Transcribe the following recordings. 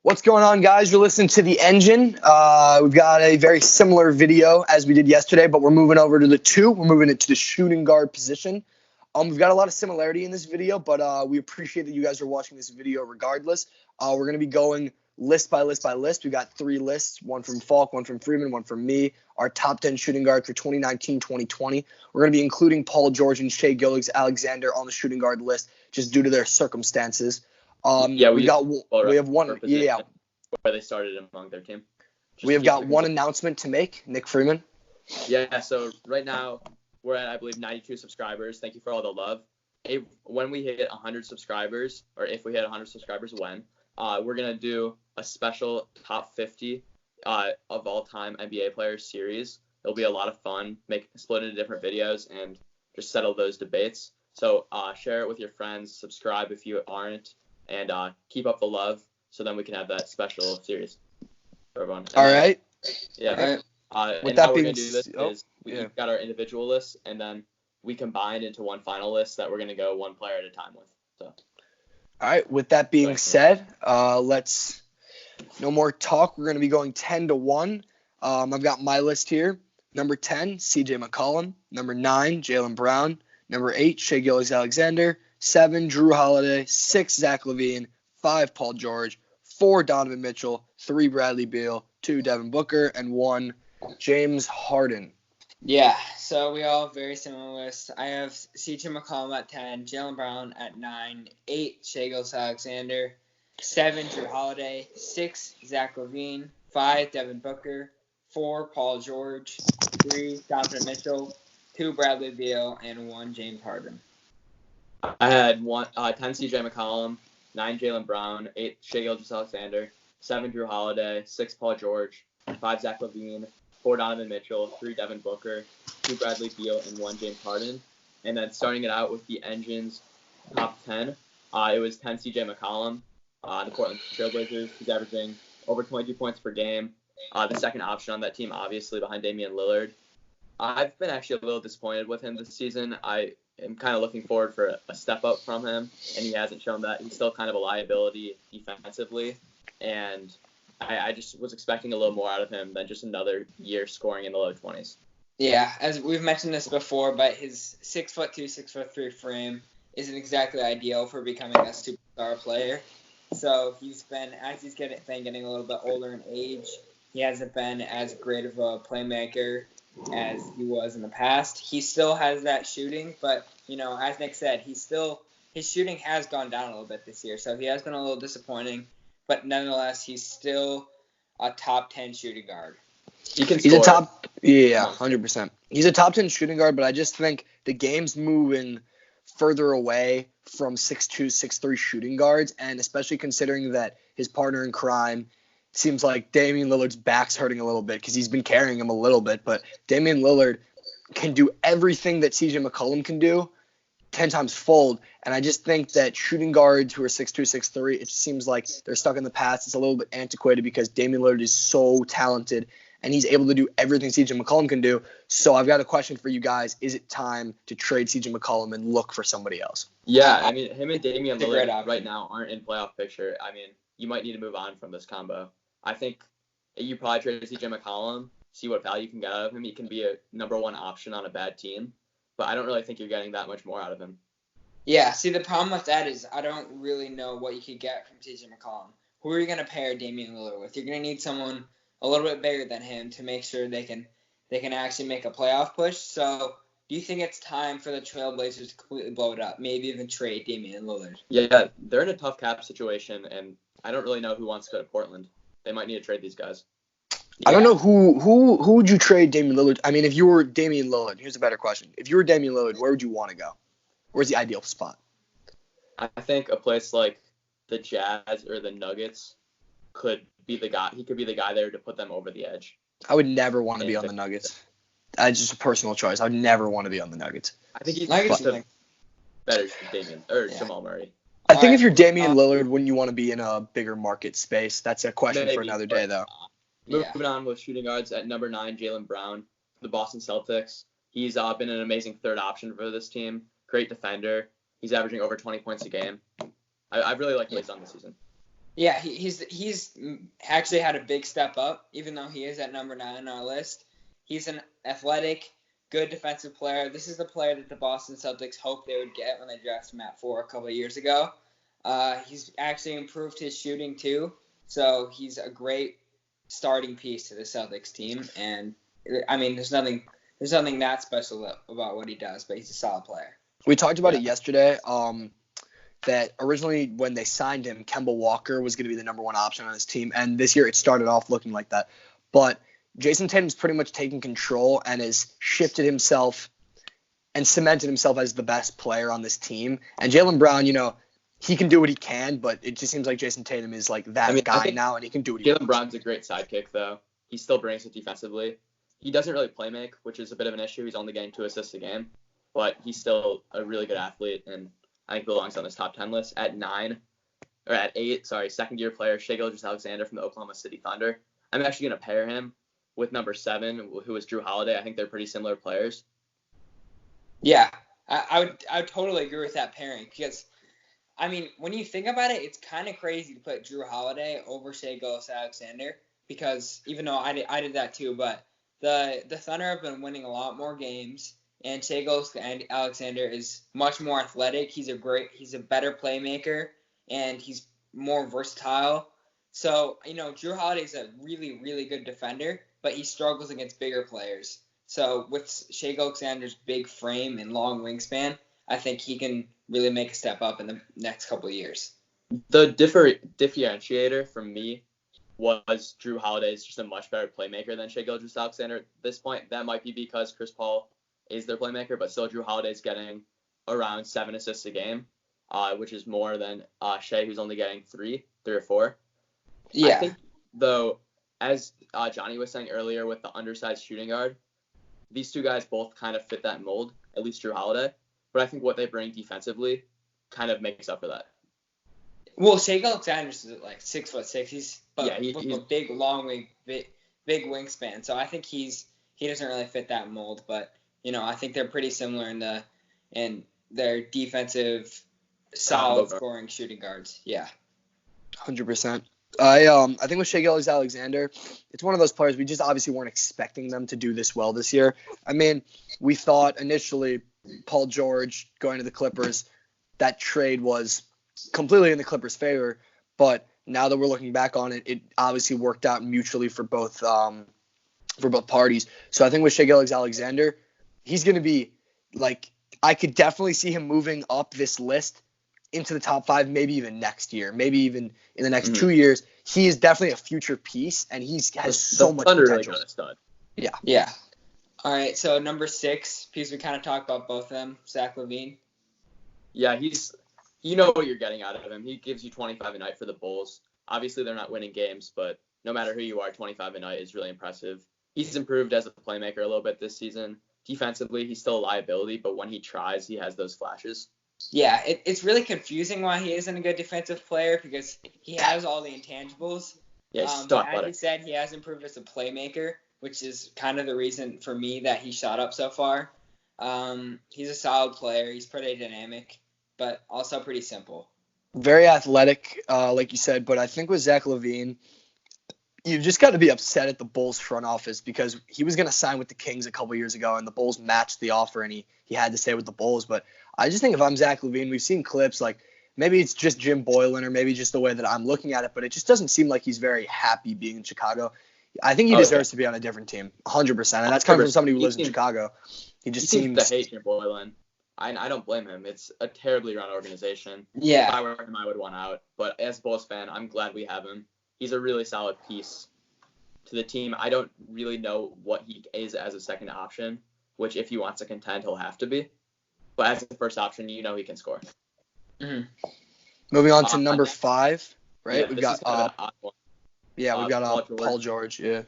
What's going on, guys? You're listening to The Engine. We've got a very similar video as we did yesterday, but we're moving over to the two. We're moving it to the shooting guard position. We've got a lot of similarity in this video, but we appreciate that you guys are watching this video regardless. We're going to be going list by list by list. We got three lists, one from Falk, one from Freeman, one from me, our top 10 shooting guard for 2019-2020. We're going to be including Paul George and Shai Gilgeous-Alexander on the shooting guard list just due to their circumstances. We have one. Yeah, where they started among their team. We have got one announcement to make. Nick Freeman. Yeah. So right now we're at, I believe, 92 subscribers. Thank you for all the love. When we hit 100 subscribers, or if we hit 100 subscribers, we're gonna do a special top 50 of all time NBA players series. It'll be a lot of fun. Split into different videos and just settle those debates. So share it with your friends. Subscribe if you aren't. And keep up the love, so then we can have that special series for everyone. All right. Yeah. All right. And how we're going to do this is we've got our individual lists, and then we combined into one final list that we're going to go one player at a time with. So. All right. With that being said, let's no more talk. We're going to be going 10-1. I've got my list here. Number 10, CJ McCollum. Number 9, Jaylen Brown. Number 8, Shai Gilgeous-Alexander. 7, Drew Holiday. 6, Zach Lavine. 5, Paul George. 4, Donovan Mitchell. 3, Bradley Beal. 2, Devin Booker. And 1, James Harden. Yeah, so we all have very similar lists. I have CJ McCollum at 10, Jaylen Brown at 9, 8, Shai Gilgeous-Alexander, 7, Drew Holiday, 6, Zach Lavine, 5, Devin Booker, 4, Paul George, 3, Donovan Mitchell, 2, Bradley Beal, and 1, James Harden. I had 10 CJ McCollum, 9 Jaylen Brown, 8 Shai Gilgeous-Alexander, 7 Drew Holiday, 6 Paul George, 5 Zach Lavine, 4 Donovan Mitchell, 3 Devin Booker, 2 Bradley Beal, and 1 James Harden. And then starting it out with the Engine's top 10, it was 10 CJ McCollum, the Portland Trailblazers. He's averaging over 22 points per game. The second option on that team, obviously, behind Damian Lillard. I've been actually a little disappointed with him this season. I'm kind of looking forward for a step up from him, and he hasn't shown that. He's still kind of a liability defensively, and I just was expecting a little more out of him than just another year scoring in the low 20s. Yeah, as we've mentioned this before, but his 6'2", 6'3" frame isn't exactly ideal for becoming a superstar player. So he's been getting a little bit older in age, he hasn't been as great of a playmaker as he was in the past. He still has that shooting, but, as Nick said, his shooting has gone down a little bit this year, so he has been a little disappointing, but nonetheless, he's still a top 10 shooting guard. He's a top, 100%. He's a top 10 shooting guard, but I just think the game's moving further away from 6'2", 6'3" shooting guards, and especially considering that his partner in crime seems like Damian Lillard's back's hurting a little bit because he's been carrying him a little bit, but Damian Lillard can do everything that CJ McCollum can do 10 times fold, and I just think that shooting guards who are 6'2", 6'3", it seems like they're stuck in the past. It's a little bit antiquated because Damian Lillard is so talented, and he's able to do everything CJ McCollum can do. So I've got a question for you guys. Is it time to trade CJ McCollum and look for somebody else? Yeah, I mean, him and Damian Lillard right now aren't in playoff picture. I mean, you might need to move on from this combo. I think you probably trade CJ McCollum, see what value you can get out of him. He can be a number one option on a bad team, but I don't really think you're getting that much more out of him. Yeah, see, the problem with that is I don't really know what you could get from CJ McCollum. Who are you going to pair Damian Lillard with? You're going to need someone a little bit bigger than him to make sure they can actually make a playoff push. So do you think it's time for the Trailblazers to completely blow it up, maybe even trade Damian Lillard? Yeah, they're in a tough cap situation, and I don't really know who wants to go to Portland. They might need to trade these guys. I don't know who would you trade Damian Lillard? I mean, if you were Damian Lillard, here's a better question. If you were Damian Lillard, where would you want to go? Where's the ideal spot? I think a place like the Jazz or the Nuggets could be the guy. He could be the guy there to put them over the edge. I would never want to be on the Nuggets. That's just a personal choice. I would never want to be on the Nuggets. I think he's better than Damian or Jamal Murray. I think if you're Damian Lillard, wouldn't you want to be in a bigger market space? That's a question for another day, though. Moving on with shooting guards at number 9, Jaylen Brown, the Boston Celtics. He's been an amazing third option for this team. Great defender. He's averaging over 20 points a game. I really like what he's done this season. Yeah, he's actually had a big step up, even though he is at number 9 on our list. He's an athletic, good defensive player. This is the player that the Boston Celtics hoped they would get when they drafted him at 4 a couple of years ago. He's actually improved his shooting too, so he's a great starting piece to the Celtics team. And I mean, there's nothing that special about what he does, but he's a solid player. We talked about it yesterday. That originally when they signed him, Kemba Walker was going to be the number 1 option on his team, and this year it started off looking like that. But Jason Tatum's pretty much taken control and has shifted himself and cemented himself as the best player on this team. And Jaylen Brown, he can do what he can, but it just seems like Jason Tatum is like that guy now, and he can do what he wants. Jaylen Brown's a great sidekick, though. He still brings it defensively. He doesn't really play make, which is a bit of an issue. He's only getting 2 assists a game, but he's still a really good athlete, and I think belongs on this top 10 list. At 8, second-year player Shai Gilgeous-Alexander from the Oklahoma City Thunder. I'm actually going to pair him with number 7, who is Drew Holiday. I think they're pretty similar players. Yeah, I would totally agree with that pairing because, I mean, when you think about it, it's kind of crazy to put Drew Holiday over Shai Gilgeous-Alexander because even though I did that too, but the Thunder have been winning a lot more games. And Shai Gilgeous-Alexander is much more athletic. He's a better playmaker, and he's more versatile. So, Drew Holiday's a really, really good defender, but he struggles against bigger players. So, with Shai Gilgeous-Alexander's big frame and long wingspan, I think he can really make a step up in the next couple of years. The differentiator for me was Drew Holiday is just a much better playmaker than Shai Gilgeous-Alexander at this point. That might be because Chris Paul is their playmaker, but still Drew Holiday's getting around 7 assists a game, which is more than Shai, who's only getting 3 or 4. Yeah. I think, though, as Johnny was saying earlier with the undersized shooting guard, these two guys both kind of fit that mold, at least Drew Holiday. But I think what they bring defensively kind of makes up for that. Well, Shai Gilgeous-Alexander's like 6'6". He's a big, long wing, big wingspan. So I think he doesn't really fit that mold, but I think they're pretty similar in their defensive, solid scoring shooting guards. Yeah. 100%. I think with Shai Gilgeous-Alexander, it's one of those players we just obviously weren't expecting them to do this well this year. I mean, we thought initially Paul George going to the Clippers, that trade was completely in the Clippers' favor, but now that we're looking back on it, it obviously worked out mutually for both parties. So I think with Shai Gilgeous-Alexander, he's going to be I could definitely see him moving up this list into the top 5, maybe even next year, maybe even in the next 2 years. He is definitely a future piece, and he has so much potential. Really stud. Yeah. Yeah. All right, so number 6, because we kind of talked about both of them, Zach Lavine. Yeah, you know what you're getting out of him. He gives you 25 a night for the Bulls. Obviously, they're not winning games, but no matter who you are, 25 a night is really impressive. He's improved as a playmaker a little bit this season. Defensively, he's still a liability, but when he tries, he has those flashes. Yeah, it's really confusing why he isn't a good defensive player because he has all the intangibles. Yeah, he's still athletic. As you said, he has improved as a playmaker, which is kind of the reason for me that he shot up so far. He's a solid player. He's pretty dynamic, but also pretty simple. Very athletic, like you said, but I think with Zach Lavine, you've just got to be upset at the Bulls front office because he was going to sign with the Kings a couple years ago, and the Bulls matched the offer, and he had to stay with the Bulls. But I just think if I'm Zach Lavine, we've seen clips like maybe it's just Jim Boylan or maybe just the way that I'm looking at it, but it just doesn't seem like he's very happy being in Chicago. I think he deserves to be on a different team, 100%. And that's coming from somebody who lives in Chicago. He seems to hate Jim Boylan. I don't blame him. It's a terribly run organization. Yeah. If I were him, I would want out. But as a Bulls fan, I'm glad we have him. He's a really solid piece to the team. I don't really know what he is as a second option, which if he wants to contend, he'll have to be. But as a first option, he can score. Mm-hmm. Moving on to number 5, right? Yeah, we've got we've got Paul George. Yeah.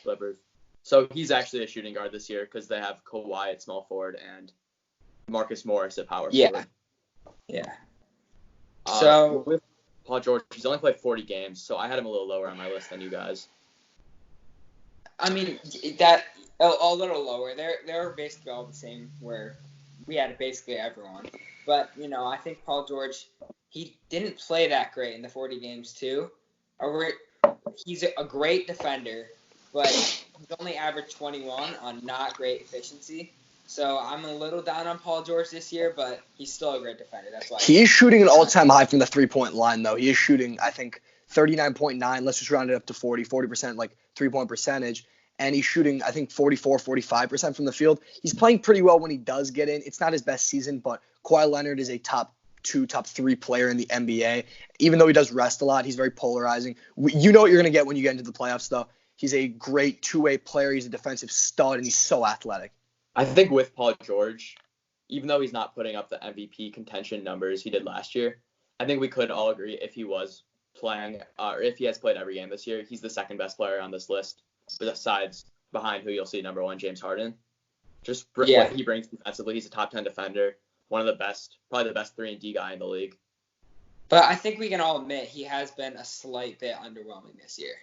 Clippers. So he's actually a shooting guard this year because they have Kawhi at small forward and Marcus Morris at power forward. Yeah. So with Paul George, he's only played 40 games, so I had him a little lower on my list than you guys. I mean, that a little lower. They're basically all the same where we had basically everyone. But, I think Paul George, he didn't play that great in the 40 games too. He's a great defender, but he's only averaged 21 on not great efficiency. So I'm a little down on Paul George this year, but he's still a great defender. That's why he is shooting an all-time high from the three-point line, though. He is shooting, I think, 39.9. Let's just round it up to 40% like three-point percentage. And he's shooting, I think, 45% from the field. He's playing pretty well when he does get in. It's not his best season, but Kawhi Leonard is a top 2, top 3 player in the NBA. Even though he does rest a lot, he's very polarizing. You know what you're going to get when you get into the playoffs, though. He's a great two-way player. He's a defensive stud, and he's so athletic. I think with Paul George, even though he's not putting up the MVP contention numbers he did last year, I think we could all agree if he was playing, or if he has played every game this year, he's the second best player on this list, besides behind who you'll see number 1, James Harden. Just what he brings defensively, he's a top 10 defender, one of the best, probably the best 3-and-D guy in the league. But I think we can all admit he has been a slight bit underwhelming this year.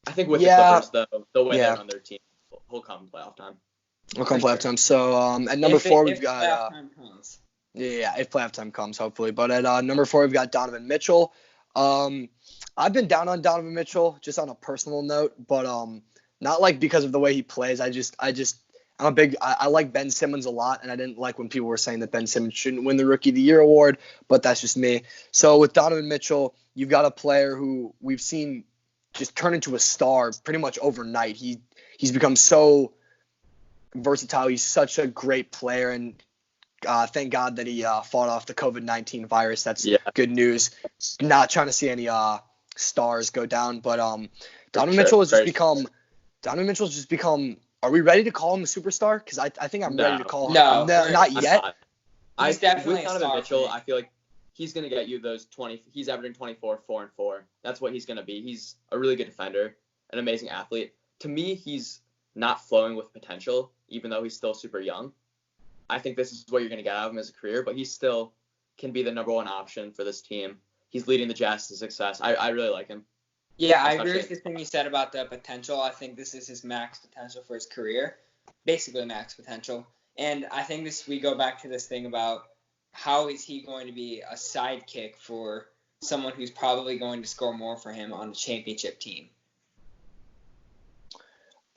I think with the Clippers, though, the way they're on their team, he'll come playoff time. We'll come playoff time. So at number 4, we've got playoff time comes. if playoff time comes, hopefully. But at number 4, we've got Donovan Mitchell. I've been down on Donovan Mitchell just on a personal note, but not like because of the way he plays. I like Ben Simmons a lot, and I didn't like when people were saying that Ben Simmons shouldn't win the Rookie of the Year award, but that's just me. So with Donovan Mitchell, you've got a player who we've seen just turn into a star pretty much overnight. He's become so versatile. He's such a great player, and thank God that he fought off the COVID-19 virus. That's good news. Not trying to see any stars go down, but Donovan Mitchell has just become. Are we ready to call him a superstar? Because I think I'm ready to call him. No, not yet. He's definitely with Donovan Mitchell, I feel like he's going to get you those 20. He's averaging 24, 4 and 4. That's what he's going to be. He's a really good defender, an amazing athlete. To me, he's not flowing with potential, even though he's still super young. I think this is what you're going to get out of him as a career, but he still can be the number 1 option for this team. He's leading the Jazz to success. I really like him. Yeah, I agree with the thing you said about the potential. I think this is his max potential for his career, basically max potential. And I think we go back to this thing about how is he going to be a sidekick for someone who's probably going to score more for him on a championship team.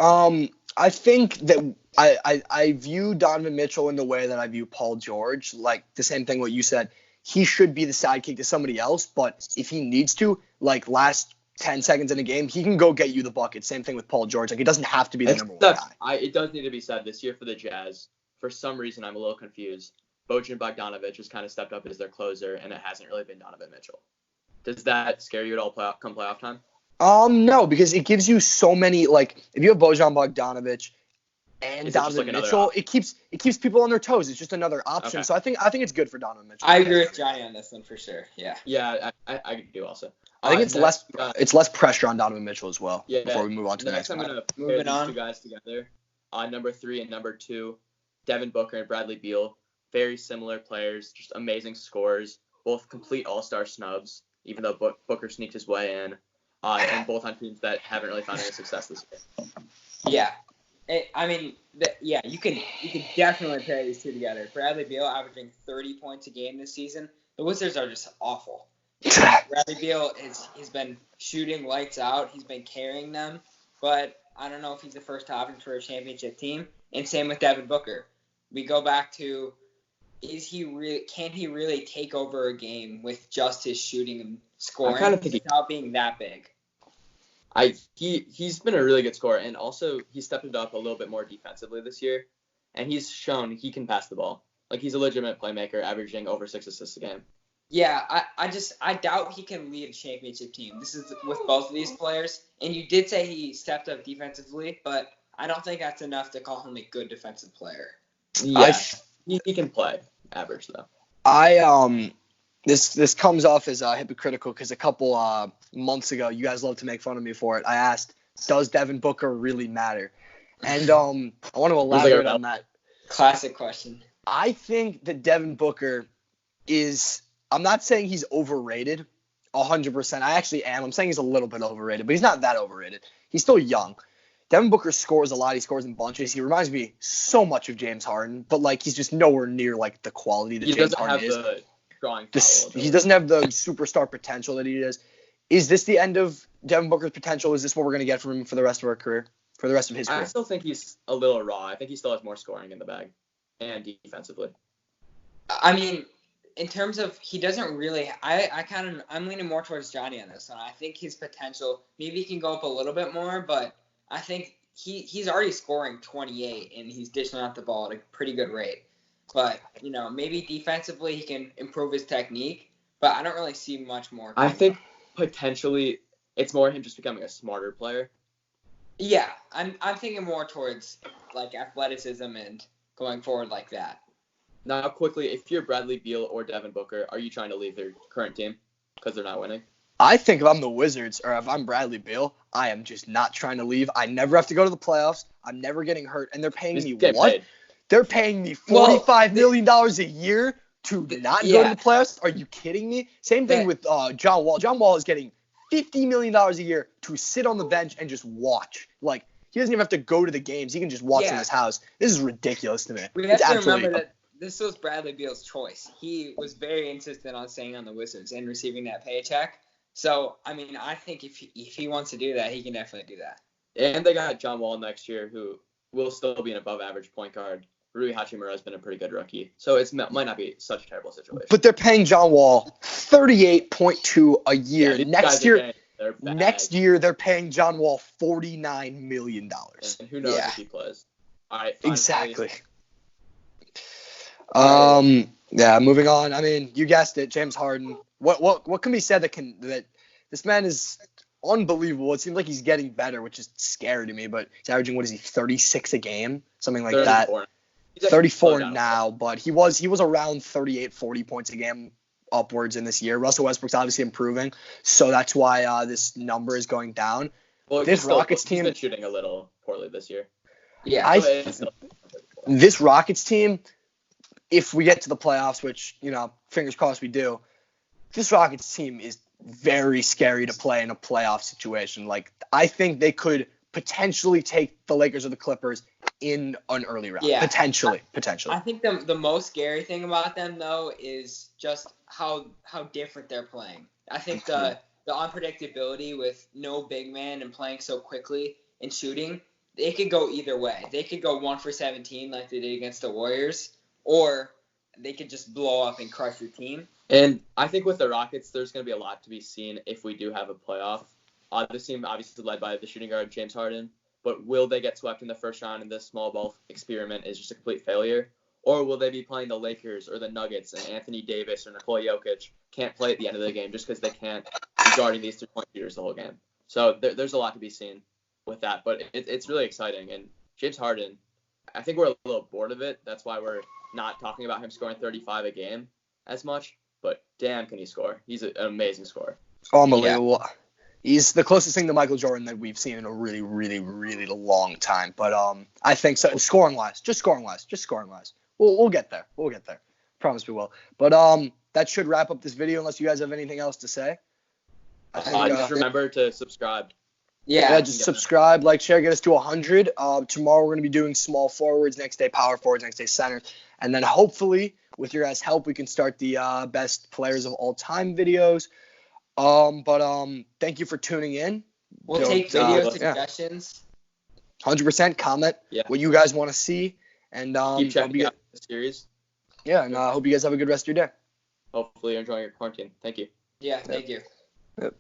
I think that I view Donovan Mitchell in the way that I view Paul George, like the same thing what you said. He should be the sidekick to somebody else, but if he needs to, like last 10 seconds in a game, he can go get you the bucket. Same thing with Paul George. Like, it doesn't have to be the number 1 guy. It does need to be said this year for the Jazz. For some reason, I'm a little confused. Bojan Bogdanovic has kind of stepped up as their closer, and it hasn't really been Donovan Mitchell. Does that scare you at all come playoff time? No, because it gives you so many, like, if you have Bojan Bogdanovic and Donovan Mitchell, it keeps people on their toes. It's just another option. Okay. So I think it's good for Donovan Mitchell. I agree with Johnny on this one for sure. Yeah. Yeah, I do also. I think it's less pressure on Donovan Mitchell as well. Yeah, before we move on to the next one. I'm going to pair these 2 guys together. Number 3 and number 2, Devin Booker and Bradley Beal. Very similar players, just amazing scorers, both complete all-star snubs, even though Booker sneaked his way in, and both on teams that haven't really found any success this year. Yeah. You can definitely pair these 2 together. Bradley Beal averaging 30 points a game this season. The Wizards are just awful. Bradley Beal he's been shooting lights out. He's been carrying them, but I don't know if he's the first option for a championship team. And same with Devin Booker. We go back to, can he really take over a game with just his shooting and scoring without being that big? He's been a really good scorer, and also he stepped it up a little bit more defensively this year, and he's shown he can pass the ball. Like, he's a legitimate playmaker, averaging over 6 assists a game. Yeah, I doubt he can lead a championship team. This is with both of these players, and you did say he stepped up defensively, but I don't think that's enough to call him a good defensive player. Yeah, he can play average though. This comes off as hypocritical because a couple months ago, you guys love to make fun of me for it. I asked, does Devin Booker really matter? And I want to elaborate on that. Classic question. I think that Devin Booker is, I'm not saying he's overrated 100%. I actually am. I'm saying he's a little bit overrated, but he's not that overrated. He's still young. Devin Booker scores a lot. He scores in bunches. He reminds me so much of James Harden, but like he's just nowhere near like the quality that James Harden is. He doesn't have the drawing. He doesn't have the superstar potential that he does. is this the end of Devin Booker's potential? Is this what we're going to get from him for the rest of our career? For the rest of his career? I still think he's a little raw. I think he still has more scoring in the bag and defensively. I mean, in terms of he doesn't really. I'm leaning more towards Johnny on this one. I think his potential maybe he can go up a little bit more, but I think he's already scoring 28 and he's dishing out the ball at a pretty good rate. But maybe defensively he can improve his technique, but I don't really see much more. I think potentially it's more him just becoming a smarter player. Yeah, I'm thinking more towards like athleticism and going forward like that. Now, quickly, if you're Bradley Beal or Devin Booker, are you trying to leave their current team because they're not winning? I think if I'm the Wizards or if I'm Bradley Beal, I am just not trying to leave. I never have to go to the playoffs. I'm never getting hurt, and they're paying me what? Paid. They're paying me $45 million a year to not go to the playoffs. Are you kidding me? Same thing with John Wall. John Wall is getting $50 million a year to sit on the bench and just watch. Like, he doesn't even have to go to the games. He can just watch in his house. This is ridiculous to me. We have to remember that this was Bradley Beal's choice. He was very insistent on staying on the Wizards and receiving that paycheck. So, I mean, I think if he wants to do that, he can definitely do that. And they got John Wall next year, who will still be an above-average point guard. Rui Hachimura has been a pretty good rookie, so it might not be such a terrible situation. But they're paying John Wall $38.2 a year. Yeah, next year, they're paying John Wall $49 million. And who knows if he plays? All right, finally. Exactly. Yeah, moving on. I mean, you guessed it, James Harden. What can be said that this man is unbelievable? It seems like he's getting better, which is scary to me. But he's averaging 36 a game, something like 34. That. He's 34 now, but he was around 38, 40 points a game upwards in this year. Russell Westbrook's obviously improving, so that's why this number is going down. Well, this Rockets team has been shooting a little poorly this year. Yeah, this Rockets team, if we get to the playoffs, which fingers crossed we do, this Rockets team is very scary to play in a playoff situation. Like, I think they could potentially take the Lakers or the Clippers in an early round. Yeah. Potentially. I think the most scary thing about them, though, is just how different they're playing. I think the unpredictability with no big man and playing so quickly and shooting, they could go either way. They could go 1 for 17 like they did against the Warriors, or they could just blow up and crush your team. And I think with the Rockets, there's going to be a lot to be seen if we do have a playoff. This team obviously led by the shooting guard James Harden, but will they get swept in the first round and this small ball experiment is just a complete failure? Or will they be playing the Lakers or the Nuggets and Anthony Davis or Nikola Jokic can't play at the end of the game just because they can't be guarding these 3-point shooters the whole game? So there's a lot to be seen with that, but it's really exciting. And James Harden, I think we're a little bored of it. That's why we're not talking about him scoring 35 a game as much, but damn, can he score. He's an amazing scorer. Unbelievable. Yeah. He's the closest thing to Michael Jordan that we've seen in a really, really, really long time. But I think so. Scoring-wise. We'll get there. Promise we will. But that should wrap up this video unless you guys have anything else to say. Just remember to subscribe. Yeah, just subscribe, like, share, get us to 100. Tomorrow we're going to be doing small forwards, next day power forwards, next day centers. And then hopefully, with your guys' help, we can start the best players of all time videos. But thank you for tuning in. We'll take video suggestions. 100% comment what you guys want to see, and keep checking out the series. Yeah, and I hope you guys have a good rest of your day. Hopefully you're enjoying your quarantine. Thank you. Yeah, thank you. Yep.